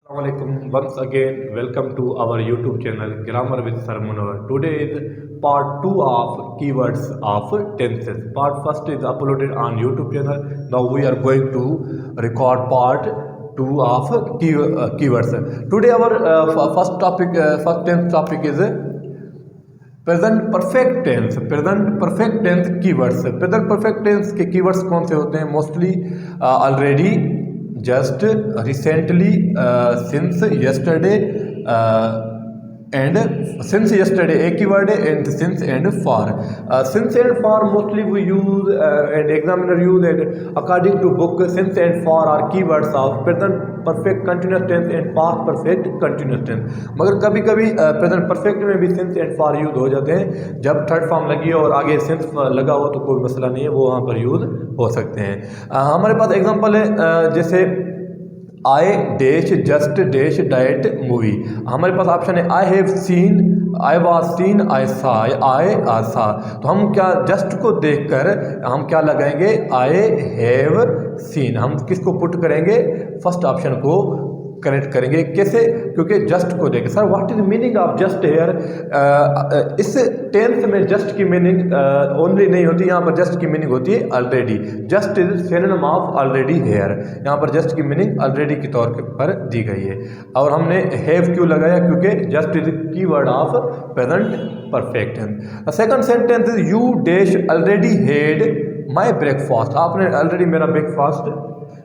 Assalamualaikum. Once again, welcome to our YouTube channel Grammar with Sir Munawar. Today is part 2 of keywords of tenses. Part first is uploaded on YouTube channel. Now we are going to record part 2 of keywords. Today our first tense topic is present perfect tense. Present perfect tense keywords. Present perfect tense के keywords कौन से होते हैं? Mostly, already, just, recently, since, yesterday and since yesterday एक ही word है, and since and for. Since and for mostly we use and examiner use and according to book since and for are keywords of present perfect continuous tense and past perfect continuous tense. मगर कभी कभी present perfect में भी since and for use हो जाते हैं। जब third form लगी हो और आगे सिंस लगा हो तो कोई मसला नहीं है, वो वहाँ पर यूज हो सकते हैं। हमारे पास एग्जांपल है, जैसे I dash just dash diet movie. हमारे पास ऑप्शन है I have seen, I was seen, I saw, I सा। तो हम क्या जस्ट को देखकर हम क्या लगाएंगे? आई हैव सीन। हम किसको पुट करेंगे? फर्स्ट ऑप्शन को कनेक्ट करेंगे। कैसे? क्योंकि जस्ट को देखें। Sir what is meaning of just here? इस टेंस में जस्ट की मीनिंग ओनली नहीं होती, यहाँ पर जस्ट की मीनिंग होती है already. Just is synonym of already here. यहाँ पर जस्ट की मीनिंग ऑलरेडी के तौर पर दी गई है। और हमने हैव क्यों लगाया? क्योंकि just is keyword of present perfect tense. Second sentence is you dash already had my breakfast. आपने ऑलरेडी मेरा ब्रेकफास्ट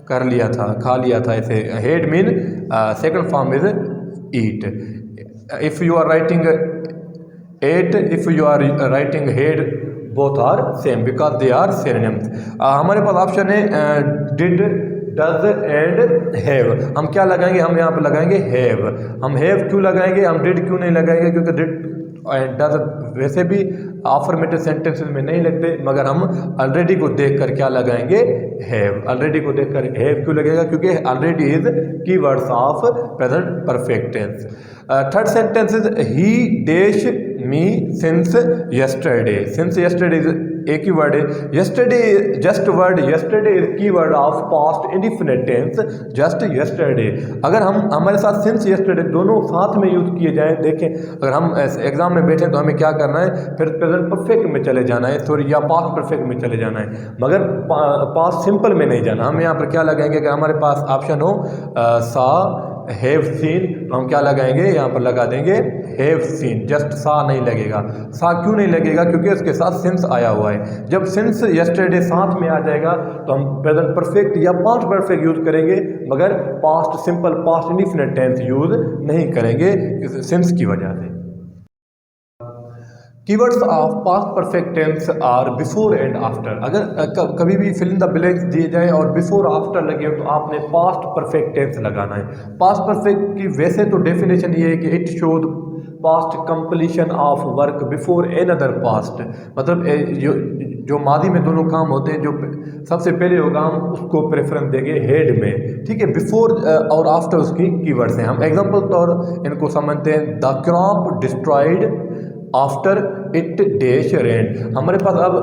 कर लिया था, खा लिया था। ऐसे had mean second form is eat. If you are writing ate, if you are writing had, both are same because they are synonyms. हमारे पास ऑप्शन है डिड, डज एंड हैव। हम क्या लगाएंगे? हम यहाँ पर लगाएंगे हैव। हम हैव क्यों लगाएंगे? हम डिड क्यों नहीं लगाएंगे? क्योंकि डिड एंड डज वैसे भी अफर्मेटिव सेंटेंसेस में नहीं लगते, मगर हम ऑलरेडी को देखकर क्या लगाएंगे? हैव। ऑलरेडी को देखकर हैव क्यों लगेगा? क्योंकि already is keywords of present perfect tense. Third sentence is he dash me since yesterday. Since yesterday is एक ही वर्ड है। Yesterday just word, yesterday is keyword of past indefinite tense, just yesterday. अगर हम हमारे साथ since yesterday दोनों साथ में यूज किए जाए, देखें अगर हम एग्जाम में बैठे तो हमें क्या करना है? फिर प्रेजेंट परफेक्ट में चले जाना है, सॉरी, या पास्ट परफेक्ट में चले जाना है, मगर पास्ट सिंपल में नहीं जाना। हम यहाँ पर क्या लगाएंगे? अगर हमारे पास ऑप्शन हो सा, हैव सीन, तो हम क्या लगाएंगे? यहाँ पर लगा देंगे हैव सीन। जस्ट सा नहीं लगेगा। सा क्यों नहीं लगेगा? क्योंकि उसके साथ सिंस आया हुआ है। जब सिंस यस्टरडे साथ में आ जाएगा तो हम प्रेजेंट परफेक्ट या पास्ट परफेक्ट यूज करेंगे, मगर past simple, past indefinite tense use नहीं करेंगे सिंस की वजह से। Keywords of past perfect tense are before and after. अगर कभी भी फिल इन द ब्लैंक्स दिए जाए और बिफोर आफ्टर लगे हो तो आपने पास्ट परफेक्ट टेंस लगाना है। पास्ट परफेक्ट की वैसे तो डेफिनेशन ये है कि it shows past completion of work before N other past. मतलब जो मादी में दोनों काम होते हैं, जो सबसे पहले होगा हम उसको प्रेफरेंस देंगे हेड में, ठीक है। बिफोर और आफ्टर उसकी कीवर्ड्स हैं। हम एग्जांपल तौर इनको समझते हैं। The crop destroyed after it dash rain. हमारे पास अब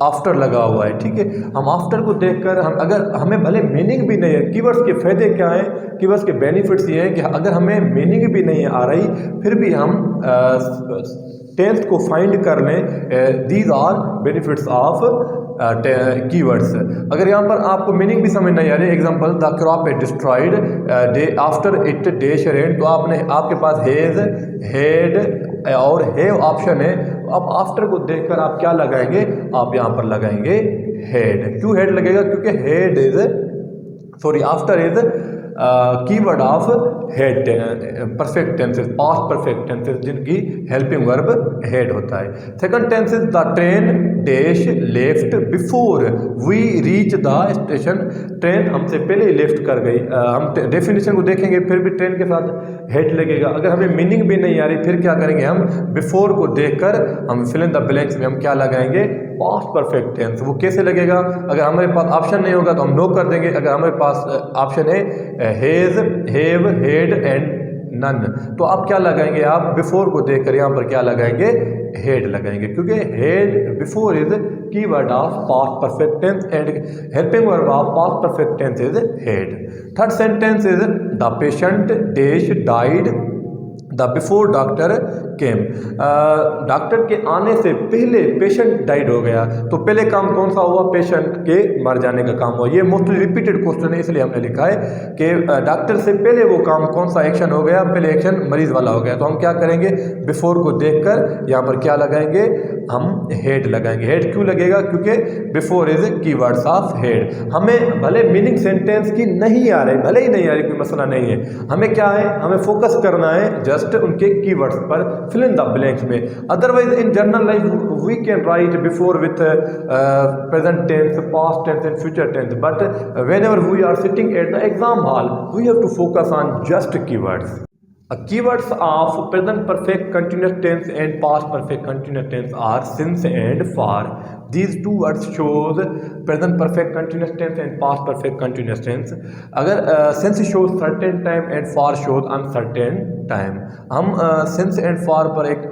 आफ्टर लगा हुआ है, ठीक है। हम आफ्टर को देखकर हम, अगर हमें भले मीनिंग भी नहीं है, कीवर्ड्स के फायदे क्या हैं? कीवर्ड्स के बेनिफिट्स ये हैं कि अगर हमें मीनिंग भी नहीं आ रही फिर भी हम टेंस को फाइंड कर लें। These are benefits of keywords. अगर यहाँ पर आपको मीनिंग भी समझ नहीं आ रही, example the crop is destroyed after it dash rain, तो आपके पास हैज, हेड और हैव ऑप्शन है। अब आफ्टर को देखकर आप क्या लगाएंगे? आप यहाँ पर लगाएंगे हेड। क्यों हेड लगेगा? क्योंकि had is, sorry, after is keyword of had perfect tenses, past perfect tenses जिनकी हेल्पिंग वर्ब हेड होता है। Second tense is the train dash left before we reach the station. Train हमसे पहले ही left कर गई। हम डेफिनेशन को देखेंगे फिर भी ट्रेन के साथ हेड लगेगा। अगर हमें मीनिंग भी नहीं आ रही फिर क्या करेंगे? हम बिफोर को देखकर हम फिल इन द ब्लैंक्स में हम क्या लगाएंगे? Past perfect tense. वो कैसे लगेगा? अगर हमारे पास ऑप्शन नहीं होगा तो हम नो कर देंगे। अगर हमारे पास ऑप्शन है has, have, had and none. तो आप क्या लगाएंगे, आप बिफोर को देखकर यहाँ पर क्या लगाएंगे, हेड लगाएंगे, क्योंकि had before is keyword of past perfect tense and helping verb of past perfect tense is had. Third sentence is the patient dash died the before doctor came. Doctor के आने से पहले पेशेंट डाइड हो गया, तो पहले काम कौन सा हुआ, पेशेंट के मर जाने का काम हुआ। ये मोस्टली रिपीटेड क्वेश्चन है, इसलिए हमने लिखा है कि डॉक्टर से पहले वो काम कौन सा एक्शन हो गया, पहले एक्शन मरीज वाला हो गया। तो हम क्या करेंगे, बिफोर को देखकर यहाँ पर क्या लगाएंगे, हम हेड लगाएंगे। हेड क्यों लगेगा, क्योंकि before is keywords of head. हमें भले मीनिंग सेंटेंस की नहीं आ रही, भले ही नहीं आ रही, कोई मसला नहीं है, हमें क्या है, हमें फोकस करना है जस्ट उनके कीवर्ड्स पर, फिल इन द ब्लैंक्स में। Otherwise in general life we can write before with present tense, past tense and future tense, but whenever we are sitting at the exam hall we have to focus on just keywords. Keywords of present perfect continuous tense and past perfect continuous tense are since and for. These two words shows present perfect continuous tense and past perfect continuous tense. अगर since shows certain time and for shows uncertain time, हम since and for पर एक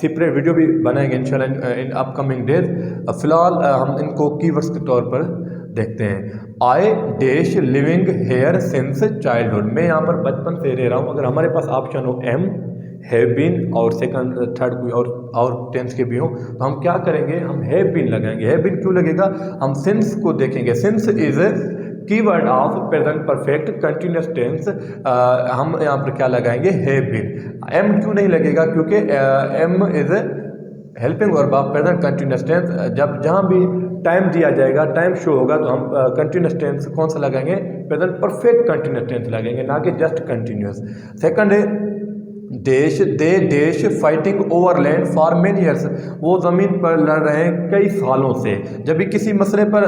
separate video भी बनाएंगे इंशाल्लाह in upcoming days. फिलहाल हम इनको कीवर्ड्स के तौर पर देखते हैं। I dash living here since childhood, मैं यहाँ पर बचपन से रह रहा हूँ। अगर हमारे पास ऑप्शन हो एम, हैव बीन और सेकंड थर्ड कोई और टेंस के भी हो, तो हम क्या करेंगे, हम हैव बीन लगाएंगे। हैव बीन क्यों लगेगा, हम सिंस को देखेंगे। Since is keyword of present perfect continuous tense, हम यहाँ पर क्या लगाएंगे, हैव बीन। एम क्यों नहीं लगेगा, क्योंकि am is helping verb of present continuous tense. जब जहाँ भी टाइम दिया जाएगा, टाइम शो होगा, तो हम कंटिन्यूस टेंस कौन सा लगाएंगे, प्रेजेंट परफेक्ट कंटिन्यूस टेंस लगाएंगे, ना कि जस्ट कंटिन्यूस। सेकंड है देश, they dash fighting over land for many years, वो ज़मीन पर लड़ रहे हैं कई सालों से। जब भी किसी मसले पर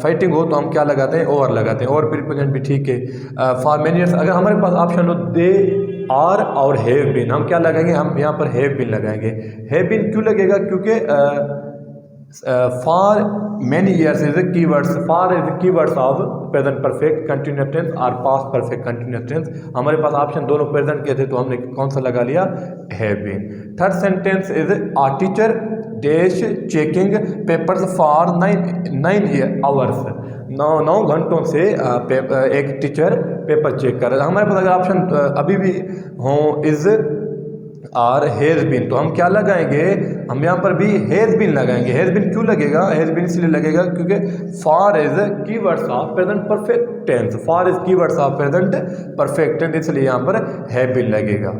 फाइटिंग हो तो हम क्या लगाते हैं, ओवर लगाते हैं, और प्रीपोजिशन भी ठीक है। फॉर मेनी ईयर्स, अगर हमारे पास ऑप्शन हो दे आर और हैव बीन, हम क्या लगाएंगे, हम यहाँ पर हैव बीन लगाएंगे। हैव बीन क्यों लगेगा, क्योंकि for many years is keywords, for is keywords of present perfect continuous tense और पास्ट परफेक्ट कंटिन्यूस टेंस। हमारे पास ऑप्शन दोनों प्रेजेंट के थे, तो हमने कौन सा लगा लिया, have been. Third sentence is a teacher dash checking papers for 9 hours, 9 घंटों से एक टीचर पेपर चेक कर रहा है। हमारे पास अगर ऑप्शन अभी भी हो इज और हैज बीन, तो हम क्या लगाएंगे, हम यहाँ पर भी हैज बीन लगाएंगे। हैज बीन क्यों लगेगा, हैज बीन इसलिए लगेगा क्योंकि for is keywords of present perfect tense, for is keywords of present perfect tense, इसलिए यहाँ पर हैव बीन लगेगा।